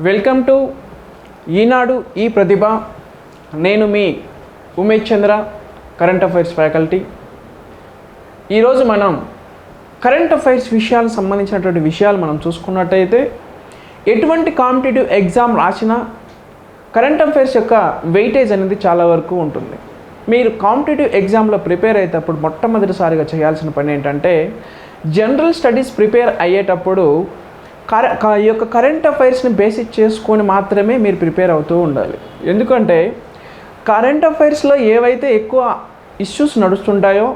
Welcome to ఈనాడు ఈ ప్రతిభ. నేను మీ ఉమేష్ చంద్ర, current affairs faculty. ఈరోజు మనం కరెంట్ అఫైర్స్ విషయాలకు సంబంధించినటువంటి విషయాలు మనం చూసుకున్నట్టయితే, ఎటువంటి కాంపిటేటివ్ ఎగ్జామ్ రాసినా కరెంట్ అఫైర్స్ యొక్క వెయిటేజ్ అనేది చాలా వరకు ఉంటుంది. మీరు కాంపిటేటివ్ ఎగ్జామ్లో ప్రిపేర్ అయ్యేటప్పుడు మొట్టమొదటిసారిగా చేయాల్సిన పని ఏంటంటే, జనరల్ స్టడీస్ ప్రిపేర్ అయ్యేటప్పుడు ఈ యొక్క కరెంట్ అఫైర్స్ని బేసిక్ చేసుకొని మాత్రమే మీరు ప్రిపేర్ అవుతూ ఉండాలి. ఎందుకంటే కరెంట్ అఫైర్స్లో ఏవైతే ఎక్కువ ఇష్యూస్ నడుస్తుంటాయో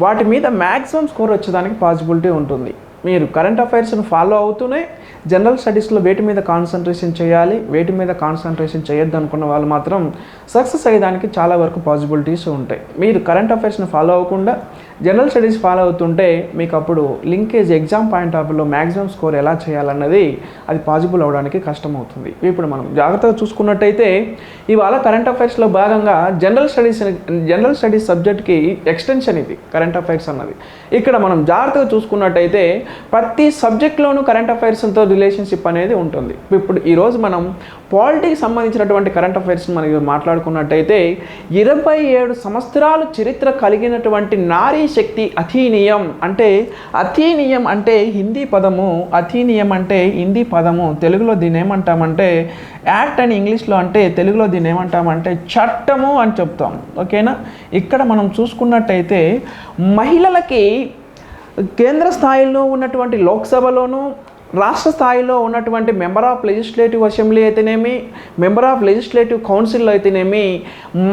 వాటి మీద మ్యాక్సిమం స్కోర్ వచ్చేదానికి పాసిబిలిటీ ఉంటుంది. మీరు కరెంట్ అఫైర్స్ని ఫాలో అవుతూనే జనరల్ స్టడీస్లో వేటి మీద కాన్సన్ట్రేషన్ చేయాలి, వేటి మీద కాన్సన్ట్రేషన్ చేయొద్దు అనుకున్న వాళ్ళు మాత్రం సక్సెస్ అయ్యేదానికి చాలా వరకు పాసిబిలిటీస్ ఉంటాయి. మీరు కరెంట్ అఫైర్స్ని ఫాలో అవ్వకుండా జనరల్ స్టడీస్ ఫాలో అవుతుంటే మీకు అప్పుడు లింకేజ్ ఎగ్జామ్ పాయింట్ ఆఫ్ వ్యూలో మ్యాక్సిమం స్కోర్ ఎలా చేయాలన్నది అది పాసిబుల్ అవ్వడానికి కష్టమవుతుంది. ఇప్పుడు మనం జాగ్రత్తగా చూసుకున్నట్టయితే, ఇవాళ కరెంట్ అఫైర్స్లో భాగంగా జనరల్ స్టడీస్ సబ్జెక్ట్కి ఎక్స్టెన్షన్ ఇది కరెంట్ అఫైర్స్ అన్నది. ఇక్కడ మనం జాగ్రత్తగా చూసుకున్నట్టయితే ప్రతి సబ్జెక్ట్లోనూ కరెంట్ అఫైర్స్తో రిలేషన్షిప్ అనేది ఉంటుంది. ఇప్పుడు ఈరోజు మనం పాలిటీకి సంబంధించినటువంటి కరెంట్ అఫైర్స్ని మనం మాట్లాడుకున్నట్టయితే, 27 సంవత్సరాలు చరిత్ర కలిగినటువంటి నారీ శక్తి అధినియం అంటే హిందీ పదము, తెలుగులో దీన్ని ఏమంటామంటే యాక్ట్ అని, ఇంగ్లీష్లో అంటే తెలుగులో దీన్ని ఏమంటామంటే చట్టము అని చెప్తాం. ఓకేనా? ఇక్కడ మనం చూసుకున్నట్టయితే మహిళలకి కేంద్ర స్థాయిలో ఉన్నటువంటి లోక్సభలోనూ, రాష్ట్ర స్థాయిలో ఉన్నటువంటి మెంబర్ ఆఫ్ లెజిస్లేటివ్ అసెంబ్లీ అయితేనేమి, మెంబర్ ఆఫ్ లెజిస్లేటివ్ కౌన్సిల్లో అయితేనేమి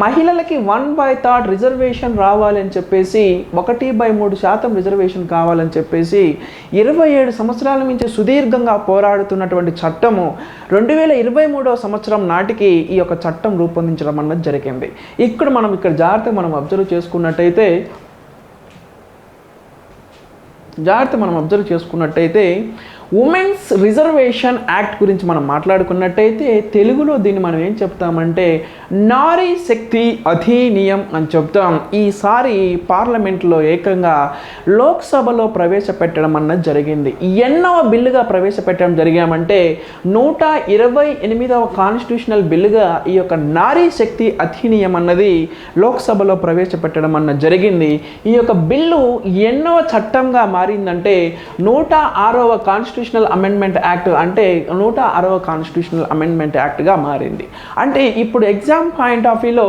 మహిళలకి 1/3 రిజర్వేషన్ రావాలని చెప్పేసి, 1/3% రిజర్వేషన్ కావాలని చెప్పేసి 27 సంవత్సరాల నుంచి సుదీర్ఘంగా పోరాడుతున్నటువంటి చట్టము 2023వ సంవత్సరం నాటికి ఈ యొక్క చట్టం రూపొందించడం అన్నది జరిగింది. ఇక్కడ జాగ్రత్తగా మనం అబ్జర్వ్ చేసుకున్నట్టయితే ఉమెన్స్ రిజర్వేషన్ యాక్ట్ గురించి మనం మాట్లాడుకున్నట్టయితే, తెలుగులో దీన్ని మనం ఏం చెప్తామంటే నారీ శక్తి అధినియం అని చెప్తాం. ఈసారి పార్లమెంట్లో ఏకంగా లోక్సభలో ప్రవేశపెట్టడం అన్నది జరిగింది. ఎన్నవ బిల్లుగా ప్రవేశపెట్టడం జరిగామంటే 128వ కాన్స్టిట్యూషనల్ బిల్లుగా ఈ యొక్క నారీ శక్తి అధినియం అన్నది లోక్సభలో ప్రవేశపెట్టడం అన్నది జరిగింది. ఈ యొక్క బిల్లు ఎన్నవ చట్టంగా మారిందంటే 106వ కాన్స్టిట్యూషనల్ అమెండ్మెంట్ యాక్ట్, అంటే 106వ కాన్స్టిట్యూషనల్ అమెండ్మెంట్ యాక్ట్గా మారింది. అంటే ఇప్పుడు ఎగ్జామ్ పాయింట్ ఆఫ్ వ్యూలో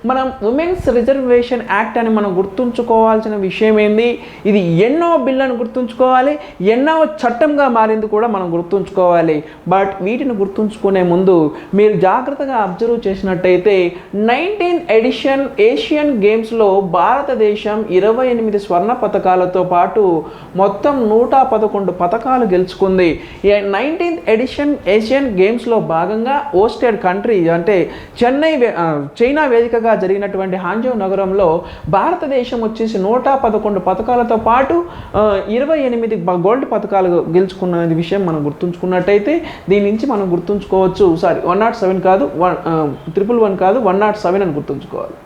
మనం ఉమెన్స్ రిజర్వేషన్ యాక్ట్ అని మనం గుర్తుంచుకోవాల్సిన విషయం ఏంది, ఇది ఎన్నో బిల్ అని గుర్తుంచుకోవాలి, ఎన్నో చట్టంగా మారింది కూడా మనం గుర్తుంచుకోవాలి. బట్ వీటిని గుర్తుంచుకునే ముందు మీరు జాగ్రత్తగా అబ్జర్వ్ చేసినట్టయితే 19th ఎడిషన్ ఏషియన్ గేమ్స్లో భారతదేశం 28 స్వర్ణ పథకాలతో పాటు మొత్తం 111 పథకాలు గెలుచుకుంది. 19th ఎడిషన్ ఏషియన్ గేమ్స్లో భాగంగా హోస్టెడ్ కంట్రీ అంటే చైనా వేదికగా జరిగినటువంటి హాంజౌ నగరంలో భారతదేశం వచ్చేసి 111 పథకాలతో పాటు 28 గోల్డ్ పథకాలు గెలుచుకున్న విషయం మనం గుర్తుంచుకున్నట్టయితే, దీని నుంచి మనం గుర్తుంచుకోవచ్చు. 107 కాదు, 111 కాదు, 107 అని గుర్తుంచుకోవాలి.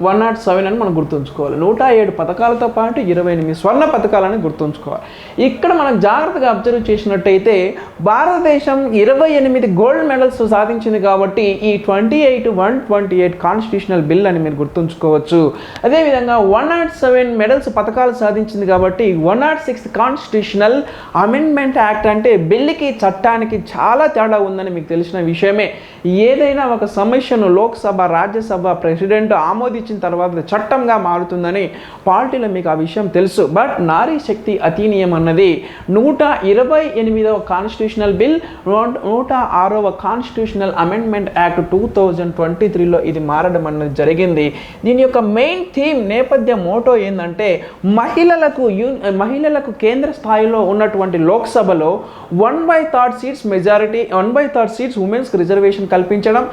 107 అని మనం గుర్తుంచుకోవాలి. 107 పథకాలతో పాటు 28 స్వర్ణ పథకాలని గుర్తుంచుకోవాలి. ఇక్కడ మనం జాగ్రత్తగా అబ్జర్వ్ చేసినట్టయితే భారతదేశం 28 గోల్డ్ మెడల్స్ సాధించింది కాబట్టి ఈ 128 కాన్స్టిట్యూషనల్ బిల్ అని మీరు గుర్తుంచుకోవచ్చు. అదేవిధంగా 107 మెడల్స్ పథకాలు సాధించింది కాబట్టి 106 కాన్స్టిట్యూషనల్ అమెండ్మెంట్ యాక్ట్, అంటే బిల్లుకి చట్టానికి చాలా తేడా ఉందని మీకు తెలిసిన విషయమే. ఏదైనా ఒక సమస్యను లోక్సభ, రాజ్యసభ ప్రెసిడెంట్ ఆమోదించిన తర్వాత చట్టంగా మారుతుందని పార్టీలో మీకు ఆ విషయం తెలుసు. బట్ నారీ శక్తి అధినియం అన్నది 128వ కాన్స్టిట్యూషనల్ బిల్, 106వ కాన్స్టిట్యూషనల్ అమెండ్మెంట్ యాక్ట్ 2023లో ఇది మారడం అన్నది జరిగింది. దీని యొక్క మెయిన్ థీమ్, నేపథ్య మోటో ఏంటంటే మహిళలకు కేంద్ర స్థాయిలో ఉన్నటువంటి లోక్సభలో 1/3 సీట్స్ మెజారిటీ, 1/3 సీట్స్ ఉమెన్స్కి రిజర్వేషన్ కల్పించడం,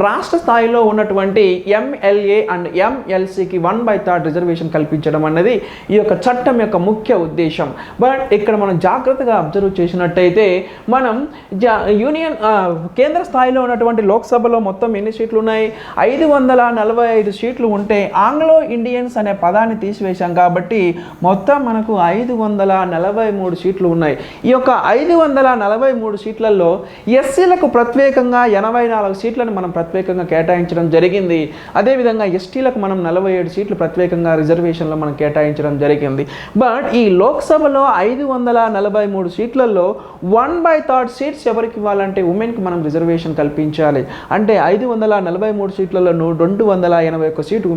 రాష్ట్ర స్థాయిలో ఉన్నటువంటి MLA అండ్ ఎమ్మెల్సీకి 1/3 రిజర్వేషన్ కల్పించడం అన్నది ఈ యొక్క చట్టం యొక్క ముఖ్య ఉద్దేశం. బట్ ఇక్కడ మనం జాగ్రత్తగా అబ్జర్వ్ చేసినట్టయితే మనం కేంద్ర స్థాయిలో ఉన్నటువంటి లోక్సభలో మొత్తం ఎన్ని సీట్లు ఉన్నాయి? 545 సీట్లు ఉంటే ఆంగ్లో ఇండియన్స్ అనే పదాన్ని తీసివేశాం కాబట్టి మొత్తం మనకు 543 సీట్లు ఉన్నాయి. ఈ యొక్క 543 సీట్లలో ఎస్సీలకు ప్రత్యేకంగా 84 సీట్లను మనం ప్రత్యేకంగా కేటాయించడం జరిగింది. అదేవిధంగా ఎస్టీలకు మనం 47 సీట్లు ప్రత్యేకంగా రిజర్వేషన్లో మనం కేటాయించడం జరిగింది. బట్ ఈ లోక్సభలో 543 సీట్లలో 1/3 సీట్స్ ఎవరికి ఇవ్వాలంటే ఉమెన్కి మనం రిజర్వేషన్ కల్పించాలి. అంటే 543 సీట్లలో 281 సీటు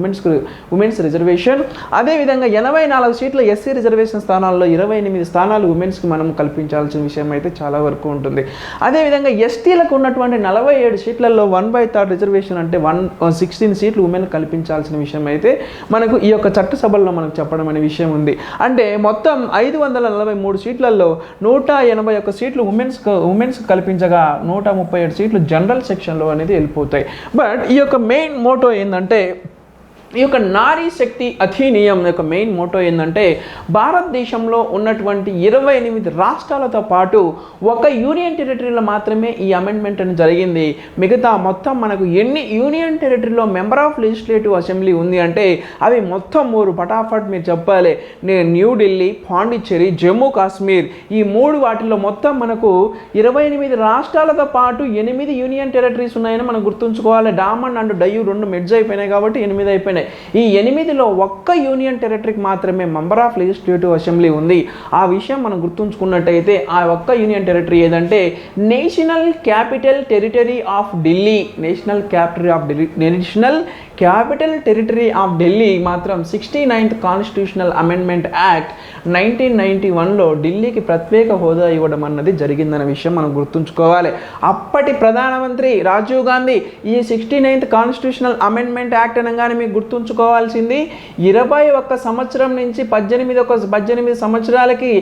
ఉమెన్స్ రిజర్వేషన్. అదేవిధంగా 84 సీట్ల ఎస్సీ రిజర్వేషన్ స్థానాల్లో 28 స్థానాలు ఉమెన్స్కి మనం కల్పించాల్సిన విషయం అయితే చాలా వరకు ఉంటుంది. అదేవిధంగా ఎస్టీలకు ఉన్నటువంటి 47 సీట్లలో 1/3 రిజర్వేషన్ అంటే 16 సీట్లు ఉమెన్ కల్పించాల్సిన విషయం అయితే మనకు ఈ యొక్క చట్టసభల్లో మనం చెప్పడం అనే విషయం ఉంది. అంటే మొత్తం 543 సీట్లలో 181 సీట్లు ఉమెన్స్ కల్పించగా 137 సీట్లు జనరల్ సెక్షన్లో అనేది వెళ్ళిపోతాయి. బట్ ఈ యొక్క మెయిన్ మోటో ఏంటంటే ఈ యొక్క నారీ శక్తి అధినియం యొక్క మెయిన్ మోటో ఏంటంటే భారతదేశంలో ఉన్నటువంటి 28 రాష్ట్రాలతో పాటు ఒక యూనియన్ టెరిటరీలో మాత్రమే ఈ అమెండ్మెంట్ అని జరిగింది. మిగతా మొత్తం మనకు ఎన్ని యూనియన్ టెరిటరీలో మెంబర్ ఆఫ్ లెజిస్లేటివ్ అసెంబ్లీ ఉంది అంటే అవి మొత్తం 3 పటాఫట్ మీరు చెప్పాలి. న్యూఢిల్లీ, పాండిచ్చేరి, జమ్మూ కాశ్మీర్ ఈ 3 వాటిల్లో మొత్తం మనకు 28 రాష్ట్రాలతో పాటు 8 యూనియన్ టెరిటరీస్ ఉన్నాయని మనం గుర్తుంచుకోవాలి. డామన్ అండ్ డయ్యూ 2 మెర్జ్ అయిపోయినాయి కాబట్టి 8 అయిపోయినాయి. ఈ 8లో ఒక్క యూనియన్ టెరిటరీకి మాత్రమే మెంబర్ ఆఫ్ లెజిస్లేటివ్ అసెంబ్లీ ఉంది. ఆ విషయం మనం గుర్తుంచుకున్నట్టయితే ఆ ఒక్క యూనియన్ టెరిటరీ ఏదంటే national capital territory of Delhi. National capital territory of Delhi మాత్రం 69th కాన్స్టిట్యూషనల్ అమెండ్మెంట్ యాక్ట్ 1991లో ఢిల్లీకి ప్రత్యేక హోదా ఇవ్వడం అన్నది జరిగిందన్న విషయం మనం గుర్తుంచుకోవాలి. అప్పటి ప్రధానమంత్రి రాజీవ్ గాంధీ ఈ 69th కాన్స్టిట్యూషనల్ అమెండ్మెంట్ యాక్ట్ అనగానే మీకు గుర్తుంచుకోవాల్సింది 21 సంవత్సరం నుంచి 18 సంవత్సరాలకి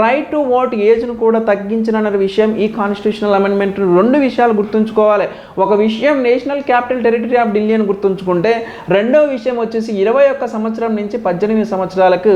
రైట్ టు ఓట్ ఏజ్ను కూడా తగ్గించిన విషయం ఈ కాన్స్టిట్యూషనల్ అమెండ్మెంట్. 2 విషయాలు గుర్తుంచుకోవాలి. ఒక విషయం national capital territory of Delhi అని గుర్తుంచుకుంటే రెండో విషయం వచ్చేసి 21 సంవత్సరం నుంచి 18 సంవత్సరాలకు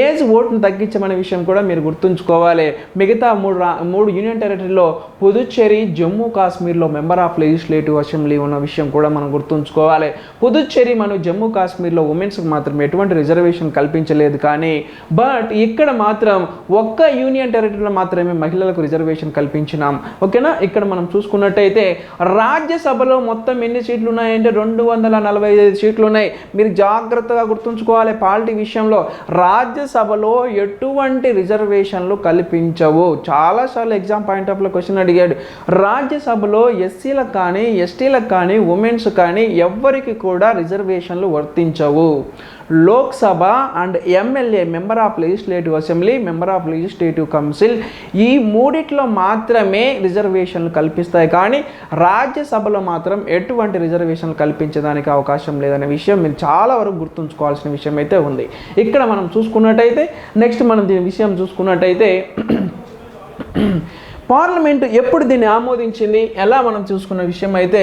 ఏజ్ ఓట్ను తగ్గించమనే విషయం కూడా మీరు గుర్తుంచుకోవాలి. మిగతా 3 యూనియన్ టెరిటరీలో పుదుచ్చేరి, జమ్మూ కాశ్మీర్లో మెంబర్ ఆఫ్ లెజిస్లేటివ్ అసెంబ్లీ ఉన్న విషయం కూడా మనం గుర్తుంచుకోవాలి. పుదుచ్చేరి మరియు జమ్మూ కాశ్మీర్లో ఉమెన్స్కి మాత్రం ఎటువంటి రిజర్వేషన్ కల్పించలేదు. కానీ బట్ ఇక్కడ మాత్రం ఒక్క యూనియన్ టెరిటరీలో మాత్రమే మహిళలకు రిజర్వేషన్ కల్పించినాం. ఓకేనా? ఇక్కడ మనం చూసుకున్నట్టయితే రాజ్యసభలో మొత్తం ఎన్ని సీట్లు ఉన్నాయంటే 245 సీట్లు ఉన్నాయి. మీరు జాగ్రత్తగా గుర్తుంచుకోవాలి. పాలిటీ విషయంలో రాజ్యసభలో ఎటువంటి రిజర్వేషన్లు కల్పించవు. చాలాసార్లు ఎగ్జామ్ పాయింట్ ఆఫ్ లో క్వశ్చన్ అడిగాడు. రాజ్యసభలో ఎస్సీలకు కానీ ఎస్టీలకు కానీ ఉమెన్స్ కానీ ఎవ్వరికి కూడా రిజర్వేషన్లు వర్తించవు. Lok Sabha and MLA member of legislative assembly, member of legislative council ఈ 3 మాత్రమే రిజర్వేషన్లు కల్పిస్తాయి. కానీ రాజ్యసభలో మాత్రం ఎటువంటి రిజర్వేషన్లు కల్పించడానికి అవకాశం లేదనే విషయం మీరు చాలా వరకు గుర్తుంచుకోవాల్సిన విషయం అయితే ఉంది. ఇక్కడ మనం చూసుకున్నట్టయితే నెక్స్ట్ మనం దీని విషయం చూసుకున్నట్టయితే పార్లమెంటు ఎప్పుడు దీన్ని ఆమోదించింది ఎలా మనం చూసుకున్న విషయం అయితే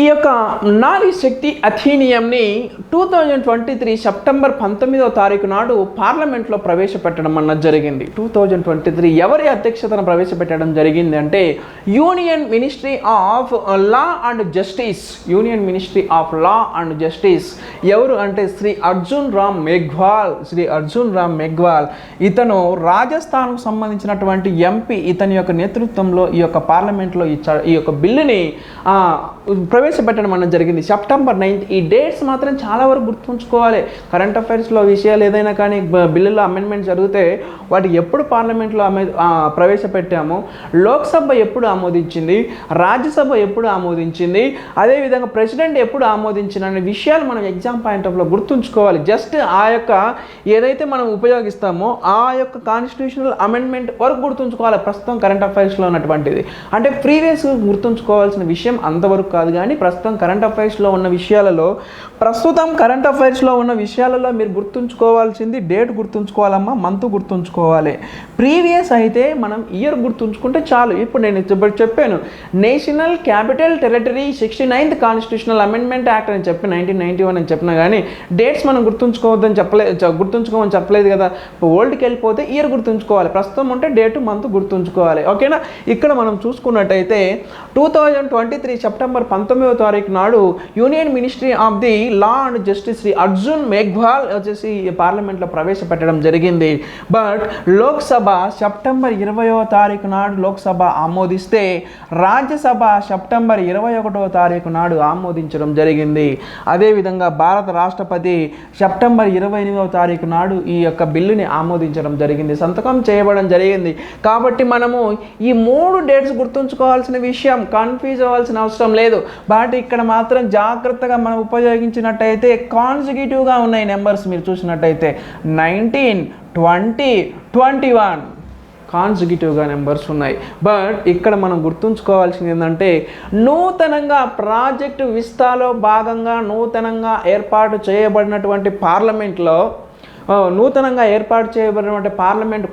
ఈ యొక్క నారీ శక్తి అధినియంని 2023 సెప్టెంబర్ 19వ తారీఖు నాడు పార్లమెంట్లో ప్రవేశపెట్టడం అన్నది జరిగింది. 2023 ఎవరి అధ్యక్షతన ప్రవేశపెట్టడం జరిగింది అంటే union ministry of law and justice. Union ministry of law and justice ఎవరు అంటే శ్రీ అర్జున్ రామ్ మెఘ్వాల్. ఇతను రాజస్థాన్కు సంబంధించినటువంటి ఎంపీ. ఇతని యొక్క నేతృత్వంలో ఈ యొక్క పార్లమెంట్లో ఈ యొక్క బిల్లుని ప్రవేశపెట్టడం అన్నది జరిగింది సెప్టెంబర్ 9th. ఈ డేట్స్ మాత్రం చాలా వరకు గుర్తుంచుకోవాలి. కరెంట్ అఫైర్స్లో విషయాలు ఏదైనా కానీ బిల్లులో అమెండ్మెంట్ జరిగితే వాటి ఎప్పుడు పార్లమెంట్లో ప్రవేశపెట్టాము, లోక్సభ ఎప్పుడు ఆమోదించింది, రాజ్యసభ ఎప్పుడు ఆమోదించింది, అదేవిధంగా ప్రెసిడెంట్ ఎప్పుడు ఆమోదించిన అనే విషయాలు మనం ఎగ్జామ్ పాయింట్ ఆఫ్లో గుర్తుంచుకోవాలి. జస్ట్ ఆ యొక్క ఏదైతే మనం ఉపయోగిస్తామో ఆ యొక్క కాన్స్టిట్యూషనల్ అమెండ్మెంట్ వరకు గుర్తుంచుకోవాలి. ప్రస్తుతం కరెంట్ అఫైర్స్లో ఉన్నటువంటిది అంటే ప్రీవియస్ గుర్తుంచుకోవాల్సిన విషయం అంతవరకు కాదు. కానీ కానీ ప్రస్తుతం కరెంట్ అఫైర్స్లో ఉన్న విషయాలలో మీరు గుర్తుంచుకోవాల్సింది డేట్ గుర్తుంచుకోవాలమ్మా, మంత్ గుర్తుంచుకోవాలి. ప్రీవియస్ అయితే మనం ఇయర్ గుర్తుంచుకుంటే చాలు. ఇప్పుడు నేను చెప్పాను national capital territory 69th constitutional amendment act అని చెప్పి 1991 అని చెప్పినా కానీ డేట్స్ మనం గుర్తుంచుకోమని చెప్పలేదు కదా. ఓల్డ్కి వెళ్ళిపోతే ఇయర్ గుర్తుంచుకోవాలి, ప్రస్తుతం ఉంటే డేటు మంత్ గుర్తుంచుకోవాలి. ఓకేనా. ఇక్కడ మనం చూసుకున్నట్టయితే 2023 సెప్టెంబర్ 19వ తారీఖు నాడు union ministry of the law and justice Shri Arjun Meghwal వచ్చేసి పార్లమెంట్లో ప్రవేశపెట్టడం జరిగింది. బట్ లోక్సభ సెప్టెంబర్ 20వ తారీఖు నాడు లోక్సభ ఆమోదిస్తే రాజ్యసభ సెప్టెంబర్ 21వ తారీఖు నాడు ఆమోదించడం జరిగింది. అదేవిధంగా భారత రాష్ట్రపతి సెప్టెంబర్ 28వ తారీఖు నాడు ఈ యొక్క బిల్లుని ఆమోదించడం జరిగింది, సంతకం చేయబడడం జరిగింది. కాబట్టి మనము ఈ 3 డేట్స్ గుర్తుంచుకోవాల్సిన విషయం, కన్ఫ్యూజ్ అవ్వాల్సిన అవసరం లేదు. బట్ ఇక్కడ మాత్రం జాగ్రత్తగా మనం ఉపయోగించినట్టయితే కాన్సిక్యూటివ్గా ఉన్నాయి నెంబర్స్. మీరు చూసినట్టయితే 19, 20, 21 కాన్సిక్యూటివ్గా నెంబర్స్ ఉన్నాయి. బట్ ఇక్కడ మనం గుర్తుంచుకోవాల్సింది ఏంటంటే నూతనంగా ప్రాజెక్టు విస్తాలో భాగంగా నూతనంగా ఏర్పాటు చేయబడినటువంటి పార్లమెంట్లో పార్లమెంట్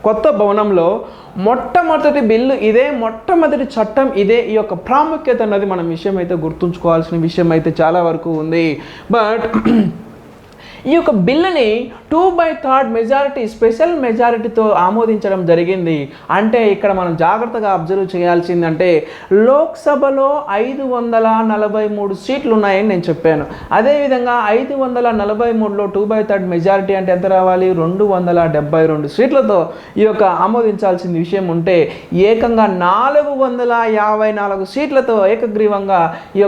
కొత్త భవనంలో మొట్టమొదటి బిల్లు ఇదే, మొట్టమొదటి చట్టం ఇదే. ఈ యొక్క ప్రాముఖ్యత అన్నది మనం విషయం అయితే గుర్తుంచుకోవాల్సిన విషయం అయితే చాలా వరకు ఉంది. బట్ ఈ యొక్క బిల్లుని 2/3 మెజారిటీ స్పెషల్ మెజారిటీతో ఆమోదించడం జరిగింది. అంటే ఇక్కడ మనం జాగ్రత్తగా అబ్జర్వ్ చేయాల్సిందంటే లోక్సభలో 543 సీట్లు ఉన్నాయని నేను చెప్పాను. అదేవిధంగా 543లో 2/3 మెజారిటీ అంటే ఎంత రావాలి, 272 సీట్లతో ఈ యొక్క ఆమోదించాల్సిన విషయం ఉంటే ఏకంగా 454 సీట్లతో ఏకగ్రీవంగా ఈ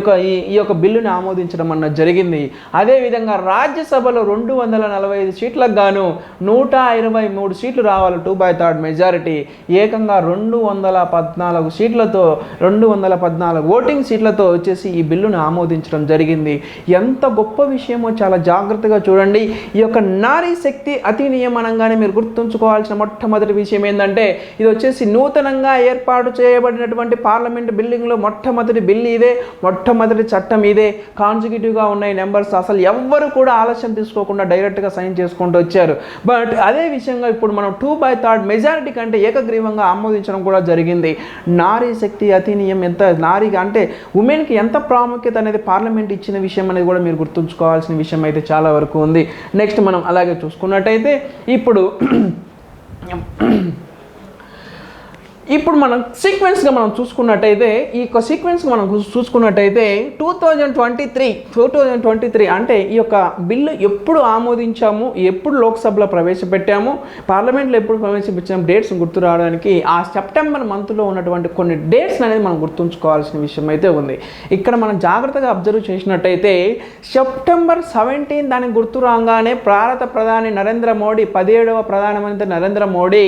యొక్క బిల్లుని ఆమోదించడం అన్నది జరిగింది. అదేవిధంగా రాజ్యసభలో 245 సీట్లకు గాను 123 సీట్లు రావాలి, 2/3 మెజారిటీ. ఏకంగా 214 సీట్లతో 214 ఓటింగ్ సీట్లతో వచ్చేసి ఈ బిల్లును ఆమోదించడం జరిగింది. ఎంత గొప్ప విషయమో చాలా జాగ్రత్తగా చూడండి. ఈ యొక్క నారీ శక్తి అధినియం అనగానే మీరు గుర్తుంచుకోవాల్సిన మొట్టమొదటి విషయం ఏంటంటే ఇది వచ్చేసి నూతనంగా ఏర్పాటు చేయబడినటువంటి పార్లమెంట్ బిల్డింగ్లో మొట్టమొదటి బిల్లు ఇదే, మొట్టమొదటి చట్టం ఇదే. కాన్సిక్యూటివ్గా ఉన్నాయి నెంబర్స్. అసలు ఎవ్వరు కూడా ఆలస్యం తీసుకోకుండా డైరెక్ట్గా సైన్ చేసుకుంటూ వచ్చారు. బట్ అదే విషయంగా ఇప్పుడు మనం 2/3 మెజారిటీ కంటే ఏకగ్రీవంగా ఆమోదించడం కూడా జరిగింది. నారీ శక్తి అధినియం ఎంత నారీగా అంటే ఉమెన్కి ఎంత ప్రాముఖ్యత అనేది పార్లమెంట్ ఇచ్చిన విషయం అనేది కూడా మీరు గుర్తుంచుకోవాల్సిన విషయం అయితే చాలా వరకు ఉంది. నెక్స్ట్ మనం అలాగే చూసుకున్నట్టయితే ఇప్పుడు మనం సీక్వెన్స్గా మనం చూసుకున్నట్టయితే 2023 అంటే ఈ యొక్క బిల్లు ఎప్పుడు ఆమోదించాము, ఎప్పుడు లోక్సభలో ప్రవేశపెట్టాము, పార్లమెంట్లో ఎప్పుడు ప్రవేశపెట్టాము, డేట్స్ గుర్తు రావడానికి ఆ సెప్టెంబర్ మంత్లో ఉన్నటువంటి కొన్ని డేట్స్ అనేది మనం గుర్తుంచుకోవాల్సిన విషయం అయితే ఉంది. ఇక్కడ మనం జాగ్రత్తగా అబ్జర్వ్ చేసినట్టయితే సెప్టెంబర్ 17 దానికి గుర్తు రాగానే భారత ప్రధాని నరేంద్ర మోడీ 17వ ప్రధానమంత్రి నరేంద్ర మోడీ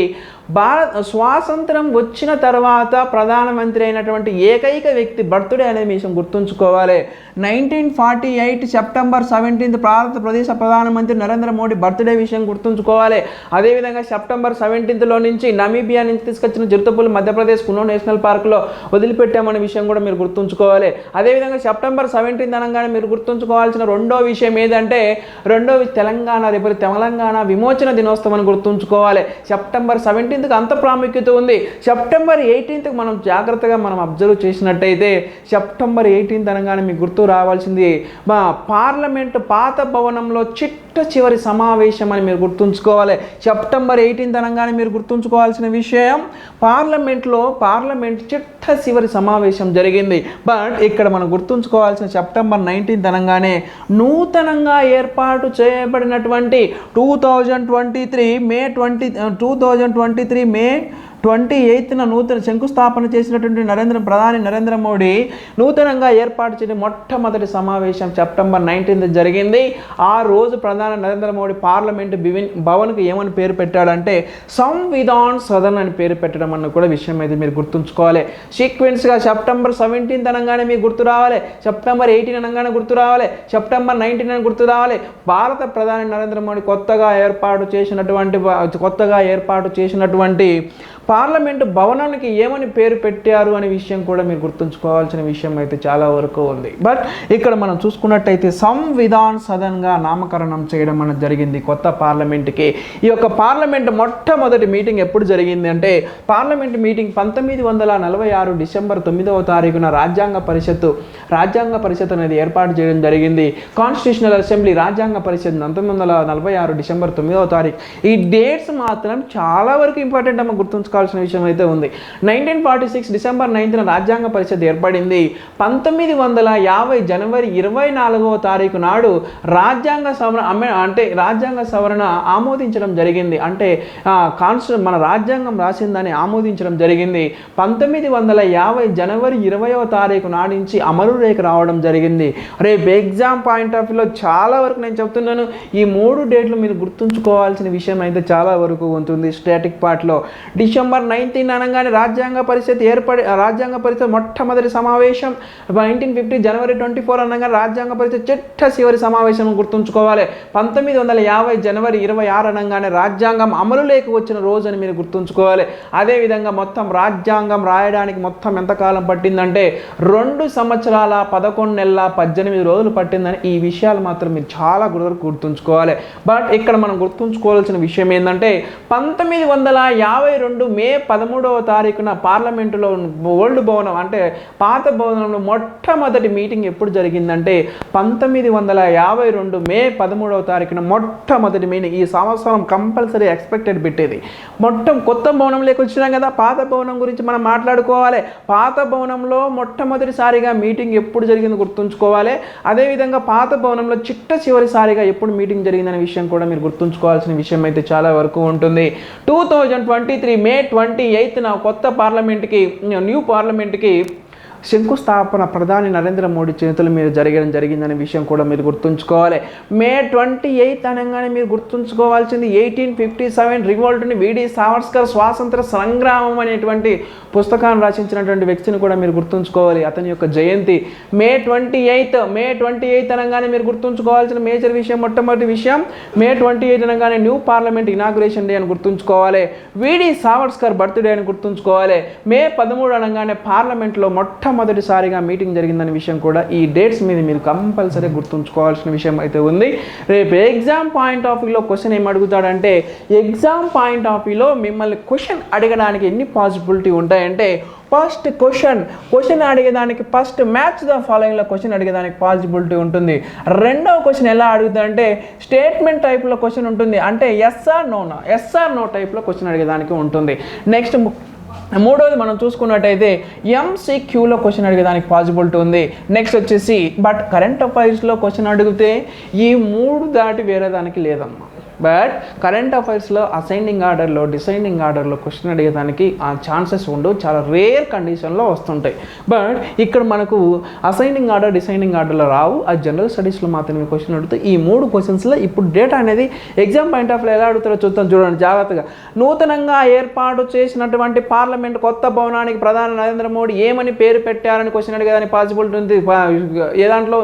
స్వాతంత్రం వచ్చిన తర్వాత ప్రధానమంత్రి అయినటువంటి ఏకైక వ్యక్తి బర్త్డే అనేది విషయం గుర్తుంచుకోవాలి. 1948 సెప్టెంబర్ 17 భారతదేశ ప్రధానమంత్రి నరేంద్ర మోడీ బర్త్డే విషయం గుర్తుంచుకోవాలి. అదేవిధంగా సెప్టెంబర్ 17లో నుంచి నమీబియా నుంచి తీసుకొచ్చిన చిరుతపులి మధ్యప్రదేశ్ కునో నేషనల్ పార్క్లో వదిలిపెట్టామనే విషయం కూడా మీరు గుర్తుంచుకోవాలి. అదేవిధంగా సెప్టెంబర్ 17 అనగానే మీరు గుర్తుంచుకోవాల్సిన రెండో విషయం ఏదంటే తెలంగాణ విమోచన దినోత్సవం అని గుర్తుంచుకోవాలి. సెప్టెంబర్ 17 అంత ప్రాముఖ్యత ఉంది. సెప్టెంబర్ 18 మనం జాగ్రత్తగా మనం అబ్జర్వ్ చేసినట్టయితే సెప్టెంబర్ 18 అనగానే మీకు గుర్తు రావాల్సింది మా పార్లమెంటు పాత భవనంలో చివరి సమావేశం అని మీరు గుర్తుంచుకోవాలి. సెప్టెంబర్ 18 అనగానే మీరు గుర్తుంచుకోవాల్సిన విషయం పార్లమెంట్ చివరి సమావేశం జరిగింది. బట్ ఇక్కడ మనం గుర్తుంచుకోవాల్సిన సెప్టెంబర్ 19 అనగానే నూతనంగా ఏర్పాటు చేయబడినటువంటి 2023 మే 28న నూతన శంకుస్థాపన చేసినటువంటి ప్రధాని నరేంద్ర మోడీ నూతనంగా ఏర్పాటు చేసిన మొట్టమొదటి సమావేశం సెప్టెంబర్ 19 జరిగింది. ఆ రోజు ప్రధాని నరేంద్ర మోడీ పార్లమెంటు భవన్కి ఏమని పేరు పెట్టాడంటే సంవిధాన్ సదన్ అని పేరు పెట్టడం అన్న కూడా విషయం అయితే మీరు గుర్తుంచుకోవాలి. సీక్వెన్స్గా సెప్టెంబర్ 17 అనగానే మీకు గుర్తు రావాలి, సెప్టెంబర్ 18 అనగానే గుర్తు రావాలి, సెప్టెంబర్ 19 అని గుర్తు రావాలి. భారత ప్రధాని నరేంద్ర మోడీ కొత్తగా ఏర్పాటు చేసినటువంటి పార్లమెంటు భవనానికి ఏమని పేరు పెట్టారు అనే విషయం కూడా మీరు గుర్తుంచుకోవాల్సిన విషయం అయితే చాలా వరకు ఉంది. బట్ ఇక్కడ మనం చూసుకున్నట్టయితే సంవిధాన్ సదన్గా నామకరణం చేయడం అనేది జరిగింది కొత్త పార్లమెంట్కి. ఈ యొక్క పార్లమెంట్ మొట్టమొదటి మీటింగ్ ఎప్పుడు జరిగింది అంటే పార్లమెంట్ మీటింగ్ 1946 డిసెంబర్ 9వ తారీఖున రాజ్యాంగ పరిషత్ అనేది ఏర్పాటు చేయడం జరిగింది. కాన్స్టిట్యూషనల్ అసెంబ్లీ రాజ్యాంగ పరిషత్ 1946 డిసెంబర్ 9వ తారీఖు. ఈ డేట్స్ మాత్రం చాలా వరకు ఇంపార్టెంట్ అమ్మ, గుర్తుంచుకోవాల్సిన విషయం అయితే ఉంది. 1946 డిసెంబర్ 9న రాజ్యాంగ పరిషత్ ఏర్పడింది. 1950 జనవరి 24వ తారీఖు నాడు రాజ్యాంగ సవరణ ఆమోదించడం జరిగింది. అంటే మన రాజ్యాంగం రాసిందని ఆమోదించడం జరిగింది. 1950 జనవరి 20వ తారీఖు నాడించి అమలులోకి రావడం జరిగింది. రేపు ఎగ్జామ్ పాయింట్ ఆఫ్ వ్యూలో చాలా వరకు నేను చెప్తున్నాను, ఈ 3 డేట్లు మీరు గుర్తుంచుకోవాల్సిన విషయం అయితే చాలా వరకు ఉంటుంది. స్టాటిక్ పార్ట్లో డిసెంబర్ 19 అనగానే రాజ్యాంగ పరిషత్ మొట్టమొదటి సమావేశం. 1950 జనవరి 24 అనగా రాజ్యాంగ పరిషత్ చిట్ట సమావేశం గుర్తుంచుకోవాలి. 1950 జనవరి 26 అనగానే రాజ్యాంగం అమలులోకి వచ్చిన రోజు అని మీరు గుర్తుంచుకోవాలి. అదేవిధంగా మొత్తం రాజ్యాంగం రాయడానికి మొత్తం ఎంతకాలం పట్టిందంటే 2 సంవత్సరాల 11 నెలల 18 రోజులు పట్టిందని ఈ విషయాలు మాత్రం మీరు చాలా గుర్తుంచుకోవాలి. బట్ ఇక్కడ మనం గుర్తుంచుకోవాల్సిన విషయం ఏంటంటే 1952 మే 13వ తారీఖున పార్లమెంటులో ఓల్డ్ భవనం అంటే పాత భవనంలో మొట్టమొదటి మీటింగ్ ఎప్పుడు జరిగిందంటే 1952 మే 13వ తారీఖున మొట్టమొదటి మీటింగ్. ఈ సంవత్సరం కంపల్సరీ ఎక్స్పెక్టెడ్ పెట్టేది. కొత్త భవనంలోకి వచ్చినాం కదా, పాత భవనం గురించి మనం మాట్లాడుకోవాలి. పాత భవనంలో మొట్టమొదటిసారిగా మీటింగ్ ఎప్పుడు జరిగింది గుర్తుంచుకోవాలి. అదేవిధంగా పాత భవనంలో చివరిసారిగా ఎప్పుడు మీటింగ్ జరిగిందనే విషయం కూడా మీరు గుర్తుంచుకోవాల్సిన విషయం అయితే చాలా వరకు ఉంటుంది. 2023 మే 28న కొత్త న్యూ పార్లమెంట్కి శంకుస్థాపన ప్రధాని నరేంద్ర మోడీ చేతుల మీద జరిగిందనే విషయం కూడా మీరు గుర్తుంచుకోవాలి. మే 28 అనగానే మీరు గుర్తుంచుకోవాల్సింది 1857 రివోల్ట్ని వీడి సావర్కర్ స్వాతంత్ర సంగ్రామం అనేటువంటి పుస్తకాన్ని రచించినటువంటి వ్యక్తిని కూడా మీరు గుర్తుంచుకోవాలి. అతని యొక్క జయంతి మే 28 అనగానే మీరు గుర్తుంచుకోవాల్సిన మేజర్ విషయం, మొట్టమొదటి విషయం మే 28 అనగానే న్యూ పార్లమెంట్ ఇనాగ్రేషన్ డే అని గుర్తుంచుకోవాలి. వీడి సావర్కర్ బర్త్డే అని గుర్తుంచుకోవాలి. మే 13 అనగానే పార్లమెంట్లో మొట్టమొదటిసారిగా మీటింగ్ జరిగిందనే విషయం కూడా ఈ డేట్స్ మీద మీరు కంపల్సరీ గుర్తుంచుకోవాల్సిన విషయం అయితే ఉంది. రేపు ఎగ్జామ్ పాయింట్ ఆఫ్ వ్యూలో క్వశ్చన్ ఏం అడుగుతాడంటే ఎగ్జామ్ పాయింట్ ఆఫ్ వ్యూలో మిమ్మల్ని క్వశ్చన్ అడగడానికి ఎన్ని పాసిబిలిటీ ఉంటాయంటే ఫస్ట్ క్వశ్చన్ అడిగేదానికి ఫస్ట్ మ్యాచ్ ద ఫాలోయింగ్లో క్వశ్చన్ అడిగేదానికి పాసిబిలిటీ ఉంటుంది. రెండవ క్వశ్చన్ ఎలా అడుగుతారంటే స్టేట్మెంట్ టైప్లో క్వశ్చన్ ఉంటుంది. అంటే ఎస్ ఆర్ నో టైప్లో క్వశ్చన్ అడిగేదానికి ఉంటుంది. నెక్స్ట్ మూడోది మనం చూసుకున్నట్టయితే ఎంసీక్యూలో క్వశ్చన్ అడిగేదానికి పాసిబిలిటీ ఉంది. నెక్స్ట్ వచ్చేసి బట్ కరెంట్ అఫైర్స్లో క్వశ్చన్ అడిగితే ఈ 3 దాటి వేరే దానికి లేదమ్మా. బట్ కరెంట్ అఫైర్స్లో అసెండింగ్ ఆర్డర్లో డిసెండింగ్ ఆర్డర్లో క్వశ్చన్ అడిగేదానికి ఆ ఛాన్సెస్ ఉండవు, చాలా రేర్ కండిషన్లో వస్తుంటాయి. బట్ ఇక్కడ మనకు అసెండింగ్ ఆర్డర్ డిసెండింగ్ ఆర్డర్లో రావు, ఆ జనరల్ స్టడీస్లో మాత్రమే క్వశ్చన్ అడుగుతాయి. ఈ 3 క్వశ్చన్స్లో ఇప్పుడు డేటా అనేది ఎగ్జామ్ పాయింట్ ఆఫ్ ఎలా అడుగుతారో చూడండి జాగ్రత్తగా. నూతనంగా ఏర్పాటు చేసినటువంటి పార్లమెంట్ కొత్త భవనానికి ప్రధాని నరేంద్ర మోడీ ఏమని పేరు పెట్టారని క్వశ్చన్ అడిగేదానికి పాసిబిలిటీ ఉంది. ఏ దాంట్లో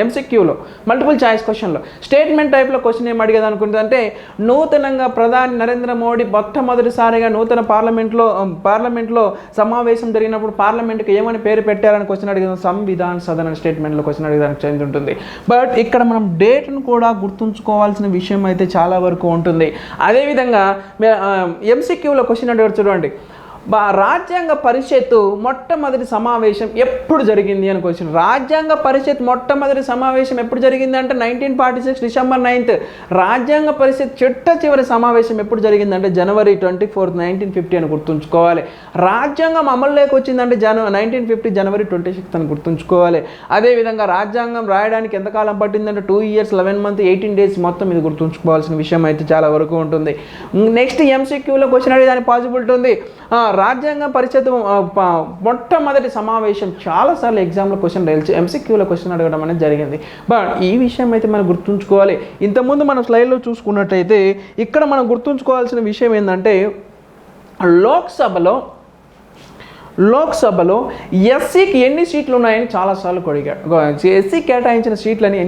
ఎంసీక్యూలో మల్టిపుల్ చాయిస్ క్వశ్చన్లో. స్టేట్మెంట్ టైప్లో క్వశ్చన్ ఏం అడిగేదనుకుంటుంది అంటే నూతనంగా ప్రధాని నరేంద్ర మోడీ మొట్టమొదటిసారిగా నూతన పార్లమెంట్లో సమావేశం జరిగినప్పుడు పార్లమెంట్కి ఏమని పేరు పెట్టారని క్వశ్చన్ అడిగిన సంవిధాన్ సదన్ స్టేట్మెంట్లో క్వశ్చన్ అడిగడానికి చెంది ఉంటుంది. బట్ ఇక్కడ మనం డేట్ను కూడా గుర్తుంచుకోవాల్సిన విషయం అయితే చాలా వరకు ఉంటుంది. అదేవిధంగా ఎంసీక్యూలో క్వశ్చన్ అడిగారు చూడండి, రాజ్యాంగ పరిషత్తు మొట్టమొదటి సమావేశం ఎప్పుడు జరిగింది అని క్వశ్చన్. రాజ్యాంగ పరిషత్ మొట్టమొదటి సమావేశం ఎప్పుడు జరిగింది అంటే 1946 డిసెంబర్ 9th. రాజ్యాంగ పరిషత్ చివరి సమావేశం ఎప్పుడు జరిగిందంటే జనవరి 24th 1950 అని గుర్తుంచుకోవాలి. రాజ్యాంగం అమల్లోకి వచ్చిందంటే 1950 జనవరి 26th అని గుర్తుంచుకోవాలి. అదేవిధంగా రాజ్యాంగం రాయడానికి ఎంతకాలం పట్టిందంటే 2 years 11 months 18 days మొత్తం ఇది గుర్తుంచుకోవాల్సిన విషయం అయితే చాలా వరకు ఉంటుంది. నెక్స్ట్ ఎంసీక్యూలో క్వశ్చన్ అడిగేదానికి పాసిబిలిటీ ఉంది. రాజ్యాంగ పరిషత్ మొట్టమొదటి సమావేశం చాలాసార్లు ఎగ్జామ్లో క్వశ్చన్ ఎంసీక్యూలో క్వశ్చన్ అడగడం అనేది జరిగింది. బట్ ఈ విషయం అయితే మనం గుర్తుంచుకోవాలి. ఇంతకుముందు మనం స్లైడ్లో చూసుకున్నట్టయితే ఇక్కడ మనం గుర్తుంచుకోవాల్సిన విషయం ఏంటంటే లోక్సభలో లోక్సభలో ఎస్సీకి ఎన్ని సీట్లు ఉన్నాయని చాలాసార్లు అడిగాడు. ఎస్సీ కేటాయించిన సీట్లని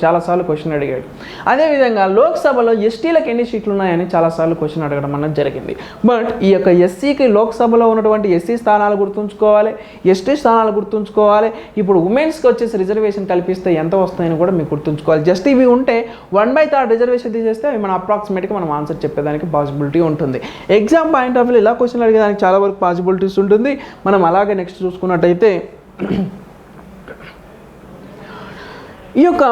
చాలాసార్లు క్వశ్చన్ అడిగాడు. అదేవిధంగా లోక్సభలో ఎస్టీలకు ఎన్ని సీట్లు ఉన్నాయని చాలాసార్లు క్వశ్చన్ అడగడం అన్నది జరిగింది. బట్ ఈ యొక్క ఎస్సీకి లోక్సభలో ఉన్నటువంటి ఎస్సీ స్థానాలు గుర్తుంచుకోవాలి, ఎస్టీ స్థానాలు గుర్తుంచుకోవాలి. ఇప్పుడు ఉమెన్స్కి వచ్చేసి రిజర్వేషన్ కల్పిస్తే ఎంత వస్తాయని కూడా మీకు గుర్తుంచుకోవాలి. జస్ట్ ఇవి ఉంటే 1/3 రిజర్వేషన్ తీసేస్తే అవి మనం అప్రాక్సిమేట్గా మనం ఆన్సర్ చెప్పేదానికి పాసిబిలిటీ ఉంటుంది. ఎగ్జామ్ పాయింట్ ఆఫ్ వ్యూ ఇలా క్వశ్చన్ అడిగేదానికి చాలా వరకు పాసిబిలిటీస్ ఉంటుంది. మనం అలాగే నెక్స్ట్ చూసుకున్నట్టయితే ఈ యొక్క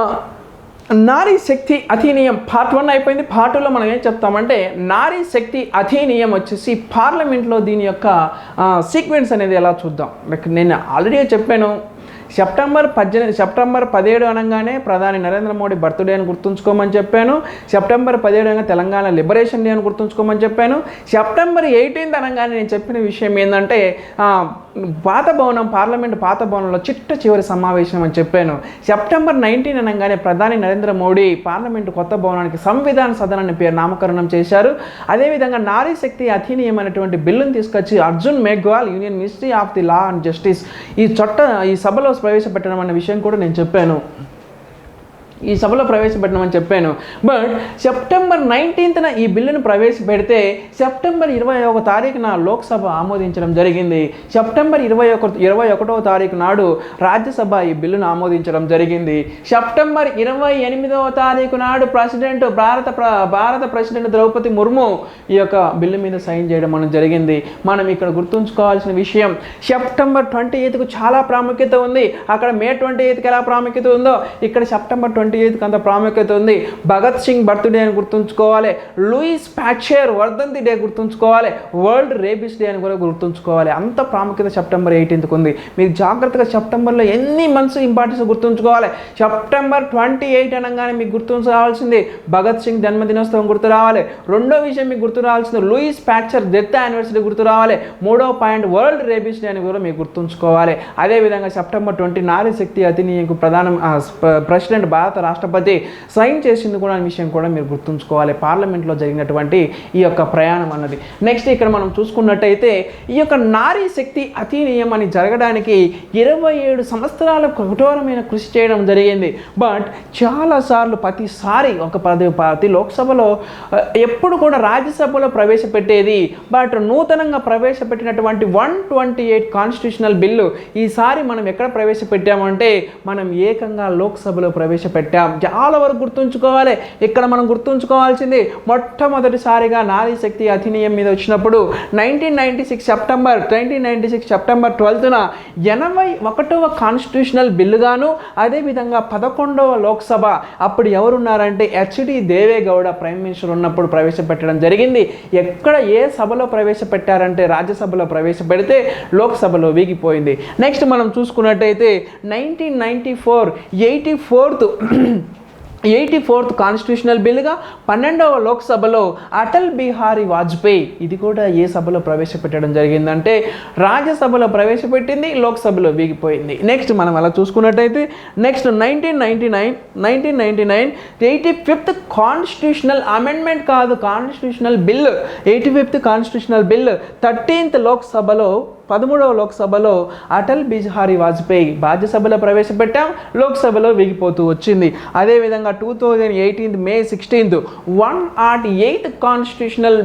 నారీ శక్తి అధినియం పార్ట్ 1 అయిపోయింది. పార్ట్ 2లో మనం ఏం చెప్తామంటే నారీ శక్తి అధినియం వచ్చేసి పార్లమెంట్లో దీని యొక్క సీక్వెన్స్ అనేది ఎలా చూద్దాం. నేను ఆల్రెడీ చెప్పాను, సెప్టెంబర్ 17 అనగానే ప్రధాని నరేంద్ర మోడీ బర్త్డే అని గుర్తుంచుకోమని చెప్పాను. సెప్టెంబర్ 17 అనగా తెలంగాణ లిబరేషన్ డే అని గుర్తుంచుకోమని చెప్పాను. సెప్టెంబర్ 18 అనగానే నేను చెప్పిన విషయం ఏంటంటే పార్లమెంట్ పాత భవనంలో చివరి సమావేశం అని చెప్పాను. సెప్టెంబర్ 19 అనగానే ప్రధాని నరేంద్ర మోడీ పార్లమెంటు కొత్త భవనానికి సంవిధాన సదనాన్ని పేరు నామకరణం చేశారు. అదేవిధంగా నారీ శక్తి అధినియం అనేటువంటి బిల్లును తీసుకొచ్చి Arjun Meghwal union ministry of the law and justice ఈ సభలో ప్రవేశపెట్టడం అన్న విషయం కూడా నేను చెప్పాను. ఈ సభలో ప్రవేశపెట్టమని చెప్పాను. బట్ సెప్టెంబర్ 19న ఈ బిల్లును ప్రవేశపెడితే సెప్టెంబర్ 21వ తారీఖున లోక్సభ ఆమోదించడం జరిగింది. సెప్టెంబర్ 21వ తారీఖు నాడు రాజ్యసభ ఈ బిల్లును ఆమోదించడం జరిగింది. సెప్టెంబర్ 28వ తారీఖు నాడు భారత ప్రెసిడెంట్ ద్రౌపది ముర్ము ఈ యొక్క బిల్లు మీద సైన్ చేయడం అనేది జరిగింది. మనం ఇక్కడ గుర్తుంచుకోవాల్సిన విషయం, సెప్టెంబర్ 28కు చాలా ప్రాముఖ్యత ఉంది. అక్కడ మే 28కి ఎలా ప్రాముఖ్యత ఉందో ఇక్కడ సెప్టెంబర్ 28కి అంత ప్రాముఖ్యత ఉంది. భగత్ సింగ్ బర్త్డే అని గుర్తుంచుకోవాలి, లూయిస్ పాస్చర్ వర్ధంతి డే గుర్తుంచుకోవాలి, వరల్డ్ రేబీస్ డే అని కూడా గుర్తుంచుకోవాలి. అంత ప్రాముఖ్యత సెప్టెంబర్ 18కి ఉంది. మీరు జాగ్రత్తగా సెప్టెంబర్లో ఎన్ని మంత్స్ ఇంపార్టెన్స్ గుర్తుంచుకోవాలి. సెప్టెంబర్ 28 అనగానే మీకు గుర్తు రావాల్సింది భగత్ సింగ్ జన్మదినోత్సవం గుర్తు రావాలి. రెండో విషయం మీకు గుర్తు రావాల్సింది లూయిస్ పాస్చర్ డెత్ యానివర్సరీ గుర్తు రావాలి. మూడో పాయింట్ వరల్డ్ రేబీస్ డే అని కూడా మీకు గుర్తుంచుకోవాలి. అదేవిధంగా సెప్టెంబర్ 20 నారీ శక్తి అధినియంకు ప్రెసిడెంట్ భారత రాష్ట్రపతి సైన్ చేసింది కూడా అనే విషయం కూడా మీరు గుర్తుంచుకోవాలి. పార్లమెంట్లో జరిగినటువంటి ఈ యొక్క ప్రయాణం అన్నది. నెక్స్ట్ ఇక్కడ మనం చూసుకున్నట్టయితే ఈ యొక్క నారీ శక్తి అధినియం అని జరగడానికి 27 సంవత్సరాల కఠోరమైన కృషి చేయడం జరిగింది. బట్ చాలాసార్లు ప్రతిసారి ప్రతి లోక్సభలో ఎప్పుడు కూడా రాజ్యసభలో ప్రవేశపెట్టేది. బట్ నూతనంగా ప్రవేశపెట్టినటువంటి 128 కాన్స్టిట్యూషనల్ బిల్లు ఈసారి మనం ఎక్కడ ప్రవేశపెట్టామంటే మనం ఏకంగా లోక్సభలో ప్రవేశపెట్టాం. చాలా వరకు గుర్తుంచుకోవాలి. ఇక్కడ మనం గుర్తుంచుకోవాల్సింది మొట్టమొదటిసారిగా నారీ శక్తి అధినియం మీద వచ్చినప్పుడు 1996 సెప్టెంబర్ 12న 81వ కాన్స్టిట్యూషనల్ బిల్లుగాను, అదేవిధంగా 11వ లోక్సభ అప్పుడు ఎవరున్నారంటే హెచ్డి దేవేగౌడ ప్రైమ్ మినిస్టర్ ఉన్నప్పుడు ప్రవేశపెట్టడం జరిగింది. ఎక్కడ ఏ సభలో ప్రవేశపెట్టారంటే రాజ్యసభలో ప్రవేశపెడితే లోక్సభలో వీగిపోయింది. నెక్స్ట్ మనం చూసుకున్నట్టయితే 84th కాన్స్టిట్యూషనల్ బిల్లుగా 12వ లోక్సభలో అటల్ బిహారీ వాజ్పేయి ఇది కూడా ఏ సభలో ప్రవేశపెట్టడం జరిగిందంటే రాజ్యసభలో ప్రవేశపెట్టింది, లోక్సభలో వీగిపోయింది. నెక్స్ట్ మనం అలా చూసుకున్నట్టయితే నెక్స్ట్ 1999 85th కాన్స్టిట్యూషనల్ అమెండ్మెంట్ కాదు, constitutional bill 85th constitutional bill 13th లోక్సభలో 13వ లోక్సభలో అటల్ బిహారీ వాజ్పేయి రాజ్యసభలో ప్రవేశపెట్టాం, లోక్సభలో వీగిపోతూ వచ్చింది. అదేవిధంగా 2018 మే 16 108th constitutional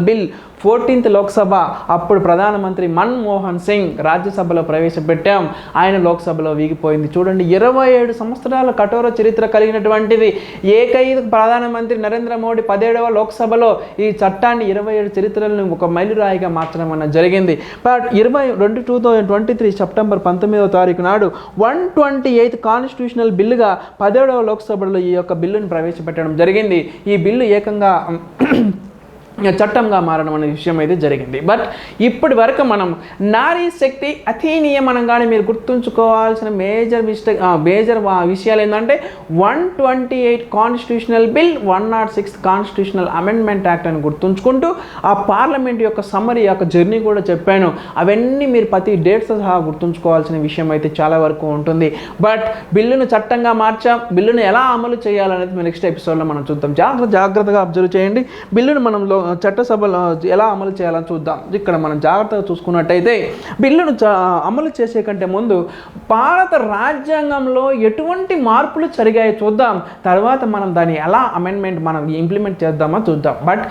bill 14th Lok Sabha అప్పుడు ప్రధానమంత్రి మన్మోహన్ సింగ్ రాజ్యసభలో ప్రవేశపెట్టాం, ఆయన లోక్సభలో వీగిపోయింది. చూడండి 27 సంవత్సరాల కఠోర చరిత్ర కలిగినటువంటిది ఏకైక ప్రధానమంత్రి నరేంద్ర మోడీ 17వ లోక్సభలో ఈ చట్టాన్ని 27 చరిత్రలను ఒక మైలురాయిగా మార్చడం అన్నది జరిగింది. బట్ 2023 సెప్టెంబర్ 19వ తారీఖు నాడు 128th కాన్స్టిట్యూషనల్ బిల్లుగా 17వ లోక్సభలో ఈ యొక్క బిల్లును ప్రవేశపెట్టడం జరిగింది. ఈ బిల్లు ఏకంగా చట్టంగా మారడం అనే విషయం అయితే జరిగింది. బట్ ఇప్పటి వరకు మనం నారీ శక్తి అధినియం అనగానే మీరు గుర్తుంచుకోవాల్సిన మేజర్ విషయాలు ఏంటంటే 128 constitutional bill, 106 constitutional amendment act అని గుర్తుంచుకుంటూ ఆ పార్లమెంట్ యొక్క సమ్మరీ యొక్క జర్నీ కూడా చెప్పాను. అవన్నీ మీరు ప్రతి డేట్స్ సహా గుర్తుంచుకోవాల్సిన విషయం అయితే చాలా వరకు ఉంటుంది. బట్ బిల్లును చట్టంగా మార్చాం, బిల్లును ఎలా అమలు చేయాలనేది నెక్స్ట్ ఎపిసోడ్లో మనం చూద్దాం. జాగ్రత్తగా అబ్జర్వ్ చేయండి. బిల్లును మనం చట్టసభలో ఎలా అమలు చేయాలని చూద్దాం. ఇక్కడ మనం జాగ్రత్తగా చూసుకున్నట్టయితే బిల్లును అమలు చేసే కంటే ముందు భారత రాజ్యాంగంలో ఎటువంటి మార్పులు జరిగాయో చూద్దాం. తర్వాత మనం దాన్ని ఎలా అమెండ్మెంట్ మనం ఇంప్లిమెంట్ చేద్దామో చూద్దాం. బట్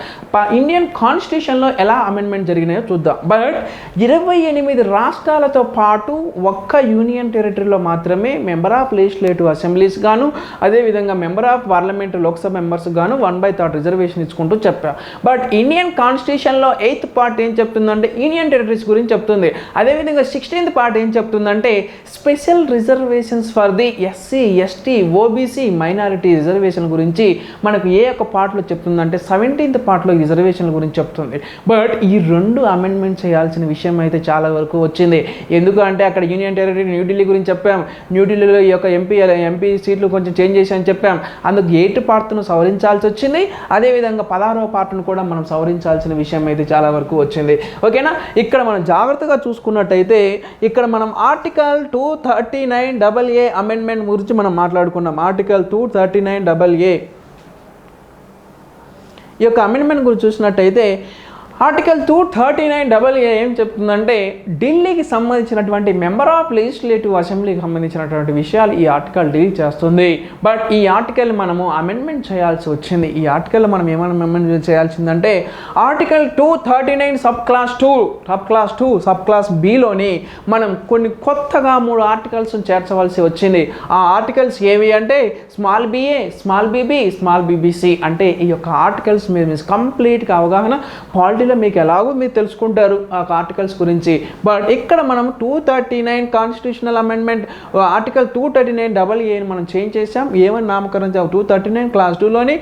ఇండియన్ కాన్స్టిట్యూషన్లో ఎలా అమెండ్మెంట్ జరిగినాయో చూద్దాం. బట్ 28 రాష్ట్రాలతో పాటు ఒక్క యూనియన్ టెరిటరీలో మాత్రమే మెంబర్ ఆఫ్ లెజిస్లేటివ్ అసెంబ్లీస్ గాను, అదేవిధంగా member of parliament Lok Sabha members గాను 1/3 రిజర్వేషన్ ఇచ్చుకుంటూ చెప్పారు. బట్ ఇండియన్ కాన్స్టిట్యూషన్లో 8th పార్ట్ ఏం చెప్తుందంటే యూనియన్ టెరిటరీస్ గురించి చెప్తుంది. అదేవిధంగా 16th పార్ట్ ఏం చెప్తుందంటే special reservations for the SC, ST, OBC, minority reservation గురించి మనకు ఏ ఒక్క పార్ట్లో చెప్తుందంటే 17th పార్ట్లో రిజర్వేషన్ గురించి చెప్తుంది. బట్ ఈ 2 అమెండ్మెంట్ చేయాల్సిన విషయం అయితే చాలా వరకు వచ్చింది. ఎందుకంటే అక్కడ యూనియన్ టెరిటరీ న్యూఢిల్లీ గురించి చెప్పాం, న్యూఢిల్లీలో ఈ యొక్క ఎంపీ సీట్లు కొంచెం చేంజ్ చేశామని చెప్పాం. అందుకు 8th పార్ట్ను సవరించాల్సి వచ్చింది. అదేవిధంగా 16వ పార్ట్ను కూడా మనం సవరించాల్సిన విషయం అయితే చాలా వరకు వచ్చింది. ఓకేనా, ఇక్కడ మనం జాగ్రత్తగా చూసుకున్నట్టయితే ఇక్కడ మనం ఆర్టికల్ 239AA అమెండ్మెంట్ గురించి మనం మాట్లాడుకున్నాం. ఆర్టికల్ 239AA ఈ యొక్క అమెండ్మెంట్ గురించి చూసినట్టయితే ఆర్టికల్ 239AA ఏం చెప్తుందంటే ఢిల్లీకి సంబంధించినటువంటి మెంబర్ ఆఫ్ లెజిస్లేటివ్ అసెంబ్లీకి సంబంధించినటువంటి విషయాలు ఈ ఆర్టికల్ డీల్ చేస్తుంది. బట్ ఈ ఆర్టికల్ మనము అమెండ్మెంట్ చేయాల్సి వచ్చింది. ఈ ఆర్టికల్ మనం ఏమైనా అమెండ్మెంట్ చేయాల్సిందంటే ఆర్టికల్ 239 సబ్ క్లాస్ బిలోని మనం కొన్ని కొత్తగా 3 ఆర్టికల్స్ చేర్చవలసి వచ్చింది. ఆ ఆర్టికల్స్ ఏవి అంటే small BA, small BB, small BBC. అంటే ఈ యొక్క ఆర్టికల్స్ మీద కంప్లీట్గా అవగాహన మీకు ఎలాగో మీరు తెలుసుకుంటారు ఆ ఆర్టికల్స్ గురించి. బట్ ఇక్కడ మనం 239 కాన్స్టిట్యూషనల్ అమెండ్మెంట్ ఆర్టికల్ 239AA మనం చేంజ్ చేసాం. ఏమని నామకరణం చేసాం? 239 క్లాస్ 2లోని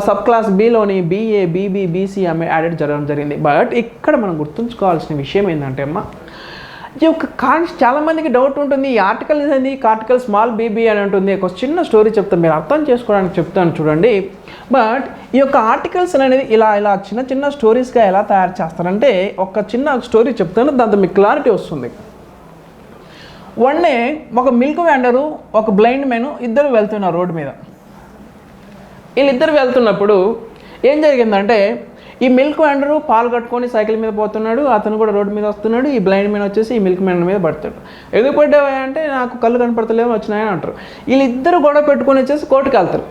సబ్ క్లాస్ బిలోని BA, BB, BC యాడెడ్ జరగడం జరిగింది. బట్ ఇక్కడ మనం గుర్తుంచుకోవాల్సిన విషయం ఏంటంటే అమ్మా ఈ యొక్క చాలామందికి డౌట్ ఉంటుంది, ఈ ఆర్టికల్ ఏంది, ఆర్టికల్ స్మాల్ బీబీ అని ఉంటుంది. ఒక చిన్న స్టోరీ చెప్తాను, మీరు అర్థం చేసుకోవడానికి చెప్తాను చూడండి. బట్ ఈ యొక్క ఆర్టికల్స్ అనేది ఇలా చిన్న స్టోరీస్గా ఎలా తయారు చేస్తారంటే ఒక చిన్న స్టోరీ చెప్తాను, దాంతో మీకు క్లారిటీ వస్తుంది. వన్ డే ఒక మిల్క్ వెండరు, ఒక బ్లైండ్ మ్యాన్ ఇద్దరు వెళ్తున్నారు రోడ్డు మీద. వీళ్ళిద్దరు వెళ్తున్నప్పుడు ఏం జరిగిందంటే ఈ మిల్క్ వెండరు పాలు కట్టుకొని సైకిల్ మీద పోతున్నాడు, అతను కూడా రోడ్డు మీద వస్తున్నాడు. ఈ బ్లైండ్ మ్యాన్ వచ్చేసి ఈ మిల్క్ మ్యాన్ మీద పడతాడు. ఎందుకు పడ్డావా అంటే నాకు కళ్ళు కనపడతలేమో వచ్చినాయని అంటారు. వీళ్ళిద్దరు గొడవ పెట్టుకొని వచ్చేసి కోర్టుకు వెళ్తారు.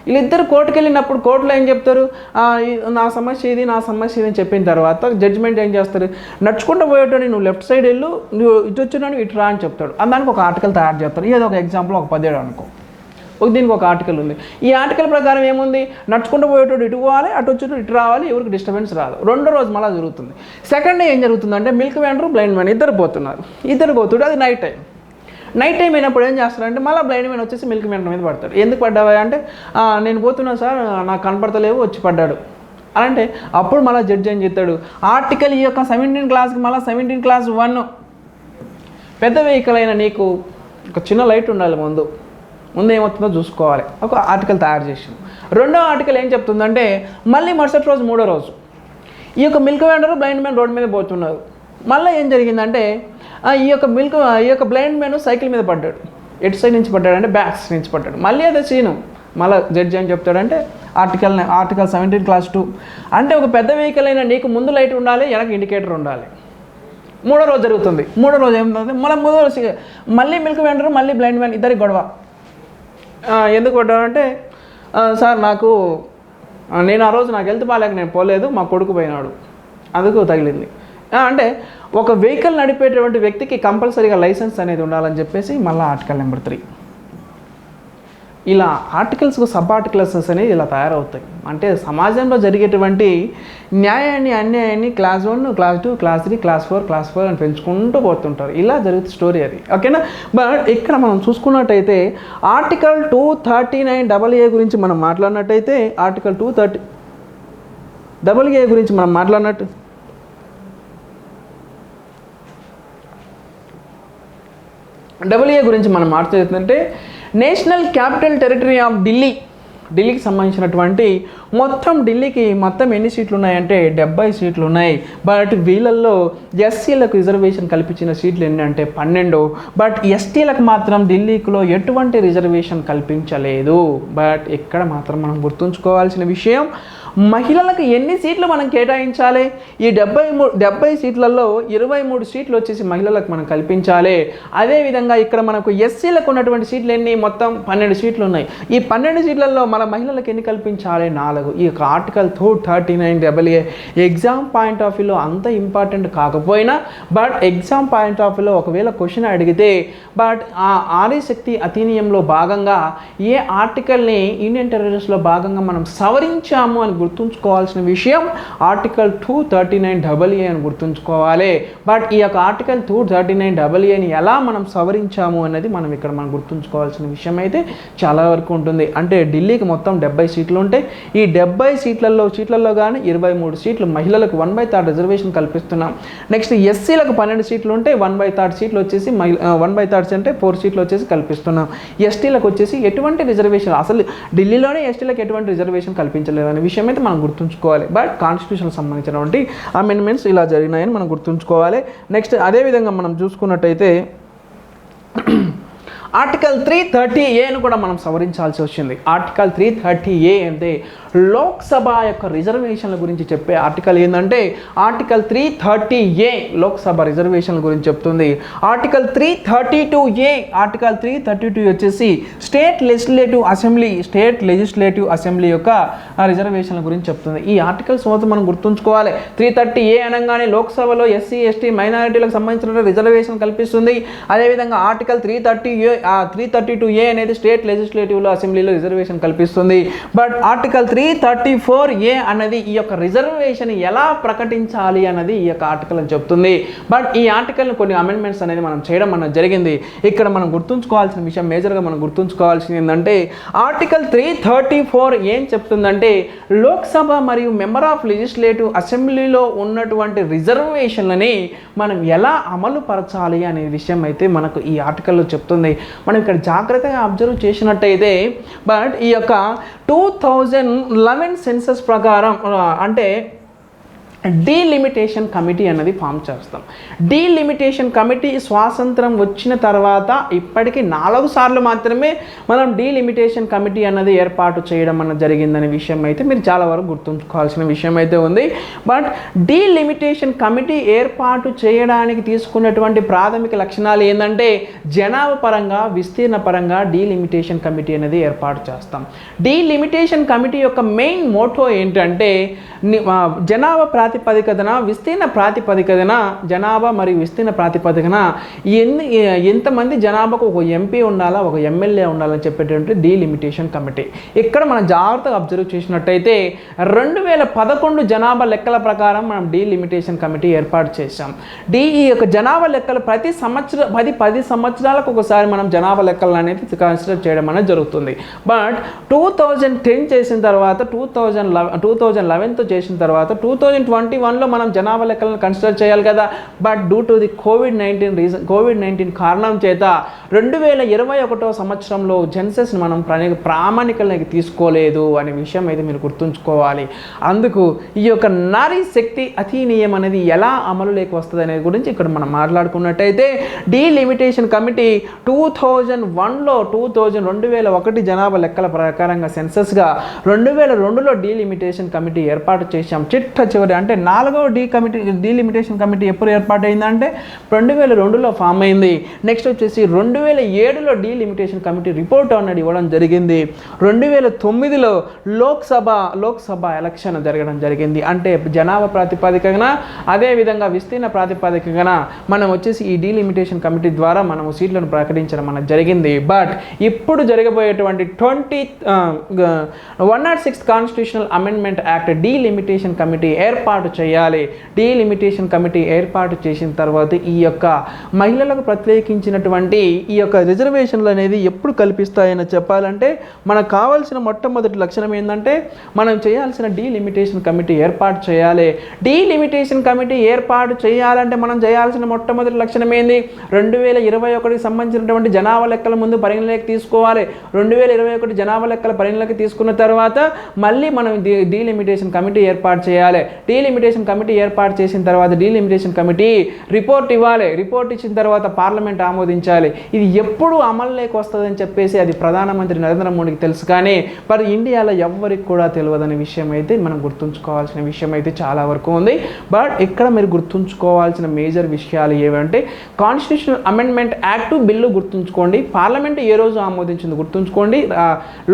వీళ్ళిద్దరు కోర్టుకు వెళ్ళినప్పుడు కోర్టులో ఏం చెప్తారు, నా సమస్య ఇది అని చెప్పిన తర్వాత జడ్జిమెంట్ ఏం చేస్తారు, నడుచుకుంటూ పోయేటోని నువ్వు లెఫ్ట్ సైడ్ వెళ్ళు, నువ్వు ఇటు వచ్చినాను ఇటు రా అని చెప్తాడు. దానికి ఒక ఆర్టికల్ తయారు చేస్తారు. ఏదో ఒక ఎగ్జాంపుల్ ఒక 17 అనుకో, దీనికి ఒక ఆర్టికల్ ఉంది. ఈ ఆర్టికల్ ప్రకారం ఏముంది, నడుచుకుంటూ పోయేటోడు ఇటు పోవాలి, అటు వచ్చేటోడు ఇటు రావాలి, ఎవరికి డిస్టర్బెన్స్ రాదు. 2వ రోజు మళ్ళీ జరుగుతుంది. సెకండ్ డే ఏం జరుగుతుందంటే మిల్క్ వెండరు, బ్లైండ్ మ్యాన్ ఇద్దరు పోతున్నారు. అది నైట్ టైం అయినప్పుడు ఏం చేస్తారంటే మళ్ళీ బ్లైండ్ మ్యాన్ వచ్చేసి మిల్క్ వెండర్ మీద పడతాడు. ఎందుకు పడ్డావా అంటే నేను పోతున్నా సార్, నాకు కనపడతలేవు, వచ్చి పడ్డాడు అని అంటే అప్పుడు మళ్ళీ జడ్జి ఏం చెప్తాడు, ఆర్టికల్ ఈ యొక్క 17 క్లాస్కి మళ్ళీ 17 క్లాస్ 1 పెద్ద వెహికల్ అయినా నీకు ఒక చిన్న లైట్ ఉండాలి, ముందు ఏమవుతుందో చూసుకోవాలి. ఒక ఆర్టికల్ తయారు చేసాం. 2వ ఆర్టికల్ ఏం చెప్తుందంటే మళ్ళీ మరుసటి రోజు 3వ రోజు ఈ యొక్క milk vendor, blind man road మీద పోతున్నారు. మళ్ళీ ఏం జరిగిందంటే ఈ యొక్క బ్లైండ్ మ్యాన్ సైకిల్ మీద పడ్డాడు. ఎటు సైడ్ నుంచి పడ్డాడు అంటే బ్యాక్ సైడ్ నుంచి పడ్డాడు. మళ్ళీ అదే సీను. మళ్ళీ జడ్జి ఏం చెప్తాడంటే ఆర్టికల్ 17 క్లాస్ 2 అంటే ఒక పెద్ద వెహికల్ అయినా నీకు ముందు లైట్ ఉండాలి, వెనక ఇండికేటర్ ఉండాలి. 3వ రోజు జరుగుతుంది. 3వ రోజు ఏమవుతుంది, మళ్ళీ మిల్క్ వెండరు, మళ్ళీ బ్లైండ్ మ్యాన్ ఇద్దరికి గొడవ. ఎందుకు పడ్డాడంటే సార్ నేను ఆ రోజు నాకు హెల్త్ బాగాలేక నేను పోలేదు, మా కొడుకు పోయినాడు, అందుకు తగిలింది. అంటే ఒక వెహికల్ నడిపేటువంటి వ్యక్తికి కంపల్సరీగా లైసెన్స్ అనేది ఉండాలని చెప్పేసి మళ్ళీ ఆర్టికల్ నెంబర్ 3 ఇలా ఆర్టికల్స్కు సబ్ ఆర్టికల్స్ అనేవి ఇలా తయారవుతాయి. అంటే సమాజంలో జరిగేటువంటి న్యాయాన్ని అన్యాయాన్ని క్లాస్ 1, క్లాస్ 2, క్లాస్ 3, క్లాస్ 4 అని పెంచుకుంటూ పోతుంటారు. ఇలా జరుగుతుంది స్టోరీ అది. ఓకేనా, బట్ ఇక్కడ మనం చూసుకున్నట్టయితే ఆర్టికల్ 239AA గురించి మనం మాట్లాడినట్టయితే ఆర్టికల్ 230AA గురించి మనం మాట్లాడినట్టు గురించి మనం మాట్లాడుతుంటే నేషనల్ క్యాపిటల్ టెరిటరీ ఆఫ్ ఢిల్లీకి సంబంధించినటువంటి ఢిల్లీకి ఎన్ని సీట్లు ఉన్నాయంటే 70 సీట్లు ఉన్నాయి. బట్ వీళ్ళల్లో ఎస్సీలకు రిజర్వేషన్ కల్పించిన సీట్లు ఎన్ని అంటే 12. బట్ ఎస్టీలకు మాత్రం ఢిల్లీలో ఎటువంటి రిజర్వేషన్ కల్పించలేదు. బట్ ఇక్కడ మాత్రం మనం గుర్తుంచుకోవాల్సిన విషయం మహిళలకు ఎన్ని సీట్లు మనం కేటాయించాలి? ఈ 70 సీట్లలో 23 సీట్లు వచ్చేసి మహిళలకు మనం కల్పించాలి. అదేవిధంగా ఇక్కడ మనకు ఎస్సీలకు ఉన్నటువంటి సీట్లు ఎన్ని? మొత్తం 12 సీట్లు ఉన్నాయి. ఈ 12 సీట్లలో మన మహిళలకు ఎన్ని కల్పించాలి? 4. ఈ యొక్క article 239AA exam point of వ్యూలో అంత ఇంపార్టెంట్ కాకపోయినా, బట్ ఎగ్జామ్ పాయింట్ ఆఫ్ వ్యూలో ఒకవేళ క్వశ్చన్ అడిగితే, బట్ ఆ ఆర్యశక్తి అధినియంలో భాగంగా ఏ ఆర్టికల్ని ఇండియన్ టెర్రరిస్ట్లో భాగంగా మనం సవరించాము అని గుర్తుంచుకోవాల్సిన విషయం ఆర్టికల్ 239AA అని గుర్తుంచుకోవాలి. బట్ ఈ యొక్క ఆర్టికల్ 239AAని ఎలా మనం సవరించాము అనేది మనం ఇక్కడ మనం గుర్తుంచుకోవాల్సిన విషయం అయితే చాలా వరకు ఉంటుంది. అంటే ఢిల్లీకి మొత్తం 70 సీట్లు ఉంటాయి. ఈ 70 సీట్లలో కానీ 23 సీట్లు మహిళలకు 1/3 రిజర్వేషన్ కల్పిస్తున్నాం. నెక్స్ట్ ఎస్సీలకు 12 సీట్లు ఉంటే 1/3 సీట్లు వచ్చేసి 1/3 అంటే 4 సీట్లు వచ్చేసి కల్పిస్తున్నాం. ఎస్టీలకు వచ్చేసి ఎటువంటి రిజర్వేషన్, అసలు ఢిల్లీలోనే ఎస్టీలకు ఎటువంటి రిజర్వేషన్ కల్పించలేదు అనే విషయం అయితే మనం గుర్తుంచుకోవాలి. బట్ కాన్స్టిట్యూషన్కి సంబంధించినటువంటి అమెండ్మెంట్స్ ఇలా జరిగినాయని మనం గుర్తుంచుకోవాలి. నెక్స్ట్ అదేవిధంగా మనం చూసుకున్నట్టయితే ఆర్టికల్ 330Aను కూడా మనం సవరించాల్సి వచ్చింది. ఆర్టికల్ 330A అంటే లోక్సభ యొక్క రిజర్వేషన్ల గురించి చెప్పే ఆర్టికల్ ఏంటంటే ఆర్టికల్ 330A లోక్సభ రిజర్వేషన్ల గురించి చెప్తుంది. ఆర్టికల్ 332 వచ్చేసి స్టేట్ లెజిస్లేటివ్ అసెంబ్లీ యొక్క రిజర్వేషన్ల గురించి చెప్తుంది. ఈ ఆర్టికల్స్ మొత్తం మనం గుర్తుంచుకోవాలి. 330A అనగానే లోక్సభలో ఎస్సీ ఎస్టీ మైనారిటీలకు సంబంధించిన రిజర్వేషన్ కల్పిస్తుంది. అదేవిధంగా ఆర్టికల్ 332A అనేది స్టేట్ లెజిస్లేటివ్లో అసెంబ్లీలో రిజర్వేషన్ కల్పిస్తుంది. బట్ ఆర్టికల్ 334A అన్నది ఈ యొక్క రిజర్వేషన్ ఎలా ప్రకటించాలి అన్నది ఈ యొక్క ఆర్టికల్ అని చెప్తుంది. బట్ ఈ ఆర్టికల్ కొన్ని అమెండ్మెంట్స్ అనేది మనం చేయడం అన్నది జరిగింది. ఇక్కడ మనం గుర్తుంచుకోవాల్సిన విషయం, మేజర్గా మనం గుర్తుంచుకోవాల్సింది ఏంటంటే ఆర్టికల్ 334 ఏం చెప్తుందంటే లోక్సభ మరియు మెంబర్ ఆఫ్ లెజిస్లేటివ్ అసెంబ్లీలో ఉన్నటువంటి రిజర్వేషన్లని మనం ఎలా అమలు పరచాలి అనే విషయం అయితే మనకు ఈ ఆర్టికల్లో చెప్తుంది. మనం ఇక్కడ జాగ్రత్తగా అబ్జర్వ్ చేసినట్టయితే, బట్ ఈ యొక్క 2011 సెన్సస్ ప్రకారం అంటే డీలిమిటేషన్ కమిటీ అన్నది ఫామ్ చేస్తాం. డీలిమిటేషన్ కమిటీ స్వాతంత్రం వచ్చిన తర్వాత ఇప్పటికీ 4 సార్లు మాత్రమే మనం డీలిమిటేషన్ కమిటీ అన్నది ఏర్పాటు చేయడం అన్నది జరిగిందనే విషయం అయితే మీరు చాలా వరకు గుర్తుంచుకోవాల్సిన విషయం అయితే ఉంది. బట్ డీలిమిటేషన్ కమిటీ ఏర్పాటు చేయడానికి తీసుకున్నటువంటి ప్రాథమిక లక్షణాలు ఏంటంటే జనాభా పరంగా, విస్తీర్ణ పరంగా డీలిమిటేషన్ కమిటీ అనేది ఏర్పాటు చేస్తాం. డీలిమిటేషన్ కమిటీ యొక్క మెయిన్ మోటో ఏంటంటే జనాభా ప్రాతిపదికన, విస్తీర్ణ ప్రాతిపదికన, జనాభా మరియు విస్తీర్ణ ప్రాతిపదికన ఎంతమంది జనాభాకు ఒక ఎంపీ ఉండాలా, ఒక ఎమ్మెల్యే ఉండాలని చెప్పేటువంటి డీలిమిటేషన్ కమిటీ. ఇక్కడ మనం జాగ్రత్తగా అబ్జర్వ్ చేసినట్టయితే 2011 జనాభా లెక్కల ప్రకారం మనం డీలిమిటేషన్ కమిటీ ఏర్పాటు చేశాం. ఈ యొక్క జనాభా లెక్కలు ప్రతి సంవత్సరం 10 సంవత్సరాలకు ఒకసారి మనం జనాభా లెక్కలు అనేది కన్సిడర్ చేయడం అనేది జరుగుతుంది. బట్ 2010 చేసిన తర్వాత 2011తో చేసిన తర్వాత 2021లో మనం జనాభా లెక్కలను కన్సిడర్ చేయాలి కదా. But due to the COVID-19 కారణం చేత 2021 సంవత్సరంలో సెన్సస్ని మనం ప్రామాణికలకి తీసుకోలేదు అనే విషయం అయితే మీరు గుర్తుంచుకోవాలి. అందుకు ఈ యొక్క నారీ శక్తి అధినియం అనేది ఎలా అమలులోకి వస్తుంది అనేది గురించి ఇక్కడ మనం మాట్లాడుకున్నట్టయితే డీలిమిటేషన్ కమిటీ 2001లో 2001 జనాభా లెక్కల ప్రకారంగా సెన్సస్గా 2002లో డీలిమిటేషన్ కమిటీ ఏర్పాటు చేశాం. చిట్ట చివరి అంటే 4వ డీలిమిటేషన్ కమిటీ ఎప్పుడు ఏర్పాటైందంటే 2002లో ఫామ్ అయింది. నెక్స్ట్ వచ్చేసి 2007లో డీలిమిటేషన్ కమిటీ రిపోర్ట్ అనేది ఇవ్వడం జరిగింది. 2009లో లోక్సభ ఎలక్షన్ జరగడం జరిగింది. అంటే జనాభా ప్రాతిపదికన, అదేవిధంగా విస్తీర్ణ ప్రాతిపదికన మనం వచ్చేసి ఈ డీలిమిటేషన్ కమిటీ ద్వారా మనం సీట్లను ప్రకటించడం అనేది జరిగింది. బట్ ఇప్పుడు జరగబోయేటువంటి 106 constitutional amendment act delimitation committee ఏర్పాటు చేయాలి. డీలిమిటేషన్ కమిటీ ఏర్పాటు చేసిన తర్వాత ఈ యొక్క మహిళలకు ప్రత్యేకించినటువంటి ఈ యొక్క రిజర్వేషన్లు అనేది ఎప్పుడు కల్పిస్తాయని చెప్పాలంటే మనకు కావాల్సిన మొట్టమొదటి లక్షణం ఏంటంటే మనం చేయాల్సిన డీలిమిటేషన్ కమిటీ ఏర్పాటు చేయాలి. డీలిమిటేషన్ కమిటీ ఏర్పాటు చేయాలంటే మనం చేయాల్సిన మొట్టమొదటి లక్షణం ఏంది? 2021కి సంబంధించినటువంటి జనాభా లెక్కల ముందు పరిగణలోకి తీసుకోవాలి. 2021 జనాభా లెక్కల పరిగణలోకి తీసుకున్న తర్వాత మళ్ళీ మనం డీలిమిటేషన్ కమిటీ ఏర్పాటు చేయాలి. డీలిమిటేషన్ కమిటీ ఏర్పాటు చేసిన తర్వాత డీలిమిటేషన్ కమిటీ రిపోర్ట్ ఇవ్వాలి. రిపోర్ట్ ఇచ్చిన తర్వాత పార్లమెంట్ ఆమోదించాలి. ఇది ఎప్పుడు అమలులోకి వస్తుందని చెప్పేసి అది ప్రధానమంత్రి నరేంద్ర మోడీకి తెలుసు, కానీ మరి ఇండియాలో ఎవ్వరికి కూడా తెలియదనే విషయం అయితే మనం గుర్తుంచుకోవాల్సిన విషయం అయితే చాలా వరకు ఉంది. బట్ ఇక్కడ మీరు గుర్తుంచుకోవాల్సిన మేజర్ విషయాలు ఏవంటే కాన్స్టిట్యూషనల్ అమెండ్మెంట్ యాక్ట్ బిల్లు గుర్తుంచుకోండి, పార్లమెంట్ ఏ రోజు ఆమోదించింది గుర్తుంచుకోండి,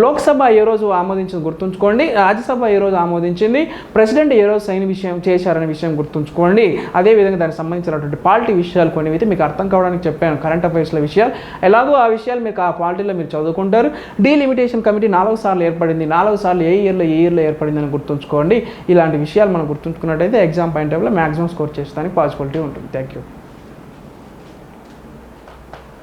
లోక్సభ ఏ రోజు ఆమోదించింది గుర్తుంచుకోండి, రాజ్యసభ ఏ రోజు ఆమోదించింది, ప్రెసిడెంట్ ఏ రోజు సైన్ విషయం చేశారనే విషయం గుర్తుంచుకోండి. అదేవిధంగా దానికి సంబంధించినటువంటి పార్టీ విషయాలు కొన్ని అయితే మీకు అర్థం కావడానికి చెప్పాను. కరెంట్ అఫైర్స్ల విషయాలు ఎలాగో ఆ విషయాలు మీకు ఆ పార్టీలో మీరు చదువుకుంటారు. డీలిమిటేషన్ కమిటీ 4 సార్లు ఏర్పడింది, 4 సార్లు ఏ ఇయర్లో ఏర్పడింది అని గుర్తుంచుకోండి. ఇలాంటి విషయాలు మనం గుర్తుంచుకున్నట్టయితే ఎగ్జామ్ పాయింట్ ఆఫ్ వ్యూలో మ్యాక్సిమం స్కోర్ చేసేదానికి పాసిబిలిటీ ఉంటుంది. Thank you.